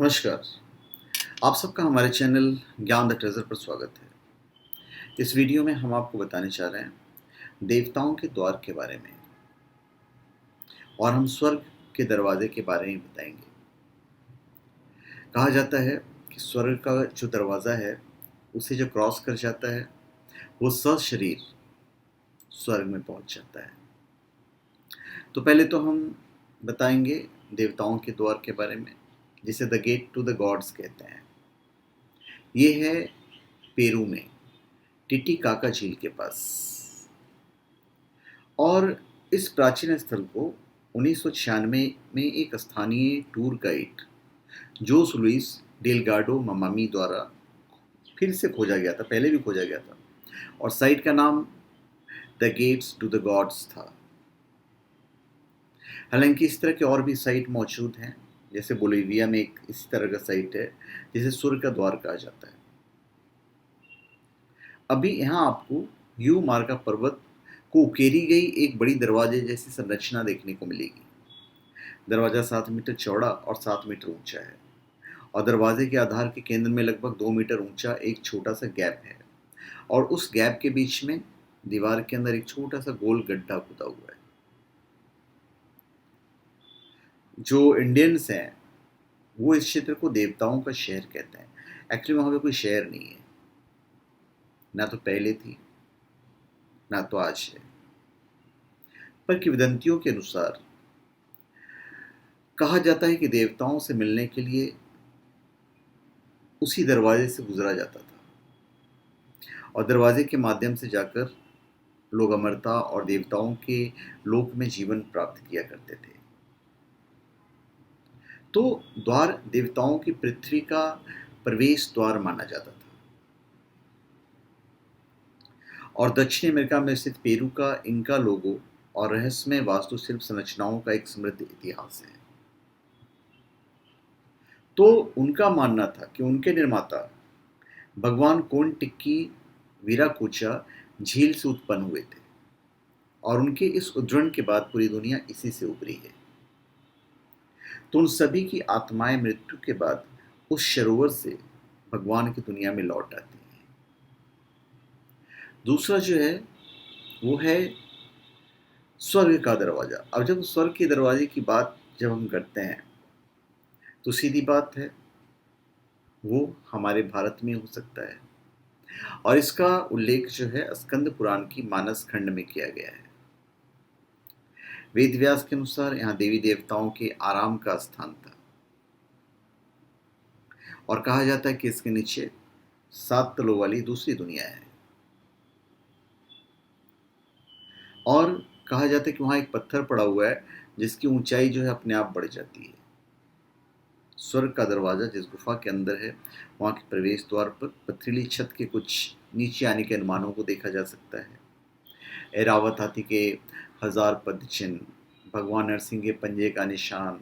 नमस्कार। आप सबका हमारे चैनल ज्ञान द ट्रेजर पर स्वागत है। इस वीडियो में हम आपको बताने चाह रहे हैं देवताओं के द्वार के बारे में और हम स्वर्ग के दरवाजे के बारे में बताएंगे। कहा जाता है कि स्वर्ग का जो दरवाज़ा है उसे जो क्रॉस कर जाता है वो सशरीर स्वर्ग में पहुंच जाता है। तो पहले तो हम बताएंगे देवताओं के द्वार के बारे में, जिसे the gate to the gods कहते हैं। ये है पेरू में टिटिकाका झील के पास। और इस प्राचीन स्थल को 1996 में एक स्थानीय tour guide Jose Luis Delgado Mamani द्वारा फिर से खोजा गया था। पहले भी खोजा गया था और साइट का नाम the gates to the gods था। हालांकि इस तरह के और भी साइट मौजूद हैं, जैसे बोलिविया में एक इसी तरह का साइट है जिसे सूर्य का द्वार कहा जाता है। अभी यहाँ आपको यू मार्का पर्वत को उकेरी गई एक बड़ी दरवाजे जैसी संरचना देखने को मिलेगी। दरवाजा 7 मीटर चौड़ा और 7 मीटर ऊंचा है और दरवाजे के आधार के केंद्र में लगभग 2 मीटर ऊंचा एक छोटा सा गैप है और उस गैप के बीच में दीवार के अंदर एक छोटा सा गोल गड्ढा खुदा हुआ है। जो इंडियंस हैं वो इस क्षेत्र को देवताओं का शहर कहते हैं। एक्चुअली वहाँ पे कोई शहर नहीं है, ना तो पहले थी ना तो आज है। पर किंवदंतियों के अनुसार कहा जाता है कि देवताओं से मिलने के लिए उसी दरवाजे से गुजरा जाता था और दरवाजे के माध्यम से जाकर लोग अमरता और देवताओं के लोक में जीवन प्राप्त किया करते थे। तो द्वार देवताओं की पृथ्वी का प्रवेश द्वार माना जाता था और दक्षिण अमेरिका में स्थित पेरू का इनका लोगो और रहस्यमय वास्तुशिल्प संरचनाओं का एक समृद्ध इतिहास है। तो उनका मानना था कि उनके निर्माता भगवान कोनटिक्की वीराकुचा झील से उत्पन्न हुए थे और उनके इस उद्धरण के बाद पूरी दुनिया इसी से उभरी है। तो उन सभी की आत्माएं मृत्यु के बाद उस सरोवर से भगवान की दुनिया में लौट आती हैं। दूसरा जो है वो है स्वर्ग का दरवाजा। अब जब स्वर्ग के दरवाजे की बात जब हम करते हैं तो सीधी बात है वो हमारे भारत में हो सकता है और इसका उल्लेख जो है स्कंद पुराण की मानस खंड में किया गया है। वेद व्यास के अनुसार यहाँ देवी देवताओं के आराम का स्थान था और कहा जाता है कि इसके नीचे 7 तलों वाली दूसरी दुनिया है और कहा जाता है कि वहाँ एक पत्थर पड़ा हुआ है जिसकी ऊंचाई जो है अपने आप बढ़ जाती है। स्वर्ग का दरवाज़ा जिस गुफा के अंदर है वहाँ के प्रवेश द्वार पर पथरीली छत के कुछ नीचे आने के अनुमानों को देखा जा सकता है। ऐरावत हाथी के 1000 पद चिन्ह, भगवान नरसिंह के पंजे का निशान,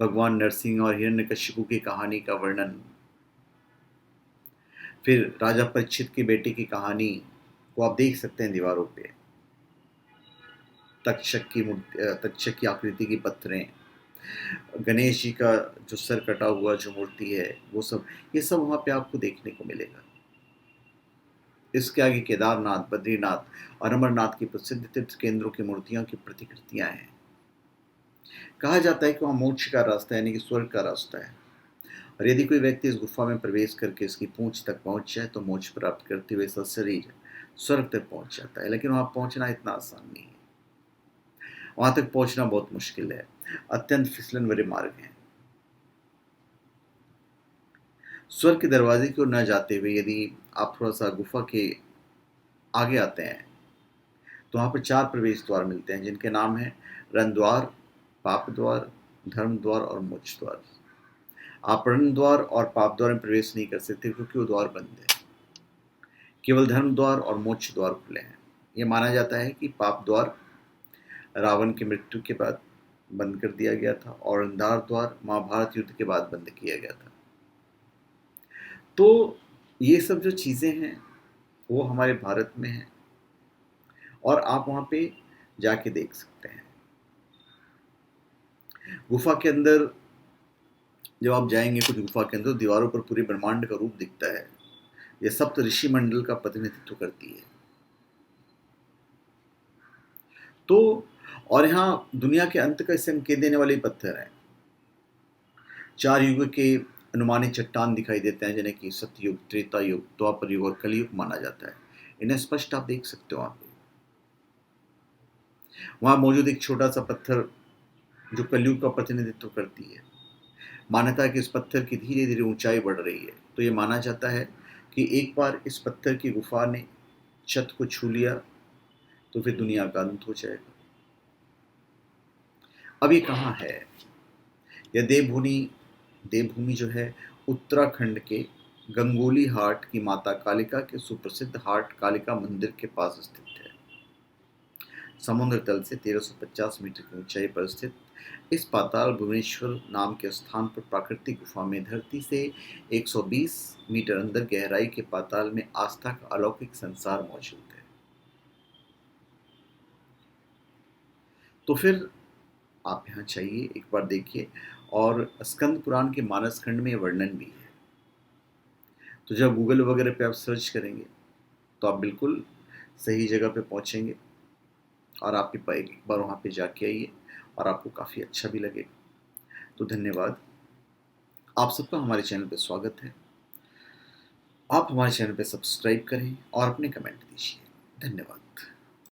भगवान नरसिंह और हिरण्यकशिपु की कहानी का वर्णन, फिर राजा परीक्षित की बेटी की कहानी को आप देख सकते हैं दीवारों पे। तक्षक की आकृति की पत्थरें, गणेश जी का जो सर कटा हुआ जो मूर्ति है वो सब, ये सब वहाँ पे आपको देखने को मिलेगा। इसके आगे केदारनाथ, बद्रीनाथ और अमरनाथ की प्रसिद्ध तीर्थ केंद्रों की मूर्तियों की प्रतिकृतियां हैं। कहा जाता है कि वहाँ मोक्ष का रास्ता यानी कि स्वर्ग का रास्ता है और यदि कोई व्यक्ति इस गुफा में प्रवेश करके इसकी पूंछ तक पहुंच जाए तो मोक्ष प्राप्त करते हुए सशरीर स्वर्ग तक पहुंच जाता है। लेकिन वहाँ पहुंचना इतना आसान नहीं है, वहां तक पहुंचना बहुत मुश्किल है, अत्यंत फिसलन भरे मार्ग हैं। स्वर्ग के दरवाजे की ओर न जाते हुए यदि आप थोड़ा सा गुफा के आगे आते हैं तो वहाँ पर 4 प्रवेश द्वार मिलते हैं जिनके नाम हैं रण द्वार, पाप द्वार, धर्म द्वार और मोक्ष द्वार। आप रण द्वार और पाप द्वार में प्रवेश नहीं कर सकते क्योंकि वो द्वार बंद है। केवल धर्म द्वार और मोक्ष द्वार खुले हैं। ये माना जाता है कि पाप द्वार रावण की मृत्यु के बाद बंद कर दिया गया था और अंधार द्वार महाभारत युद्ध के बाद बंद किया गया था। तो ये सब जो चीज़ें हैं वो हमारे भारत में हैं और आप वहाँ पे जाके देख सकते हैं। गुफा के अंदर जब आप जाएंगे कुछ गुफा के अंदर, दीवारों पर पूरे ब्रह्मांड का रूप दिखता है। यह सप्त ऋषि मंडल का प्रतिनिधित्व करती है। तो और यहाँ दुनिया के अंत का संकेत देने वाले पत्थर हैं। 4 युग के अनुमानित चट्टान दिखाई देते हैं, जिन्हें कि सतयुग, त्रेता युग, द्वापर युग और कलयुग माना जाता है। इन्हें स्पष्ट आप देख सकते हो वहां पे। वहां मौजूद एक छोटा सा पत्थर जो कलयुग का प्रतिनिधित्व करती है। मान्यता है कि इस पत्थर की धीरे धीरे ऊंचाई बढ़ रही है। तो ये माना जाता है कि एक बार इस पत्थर की गुफा ने छत को छू लिया तो फिर दुनिया का अंत हो जाएगा। अब ये कहाँ है? यह देवभूमि जो है उत्तराखंड के गंगोली हाट की माता कालिका के सुप्रसिद्ध हाट कालिका मंदिर के पास स्थित है। समुद्र तल से 1350 मीटर की ऊंचाई पर स्थित इस पाताल भुवनेश्वर नाम के स्थान पर प्राकृतिक गुफा में धरती से 120 मीटर अंदर गहराई के पाताल में आस्था का अलौकिक संसार मौजूद है। तो फिर आप यहाँ चाहिए, एक बार देखिए। और स्कंद पुराण के मानस खंड में वर्णन भी है। तो जब गूगल वगैरह पे आप सर्च करेंगे तो आप बिल्कुल सही जगह पे पहुँचेंगे और आप एक बार वहाँ पे जाके आइए और आपको काफ़ी अच्छा भी लगेगा। तो धन्यवाद। आप सबका हमारे चैनल पे स्वागत है। आप हमारे चैनल पे सब्सक्राइब करें और अपने कमेंट दीजिए। धन्यवाद।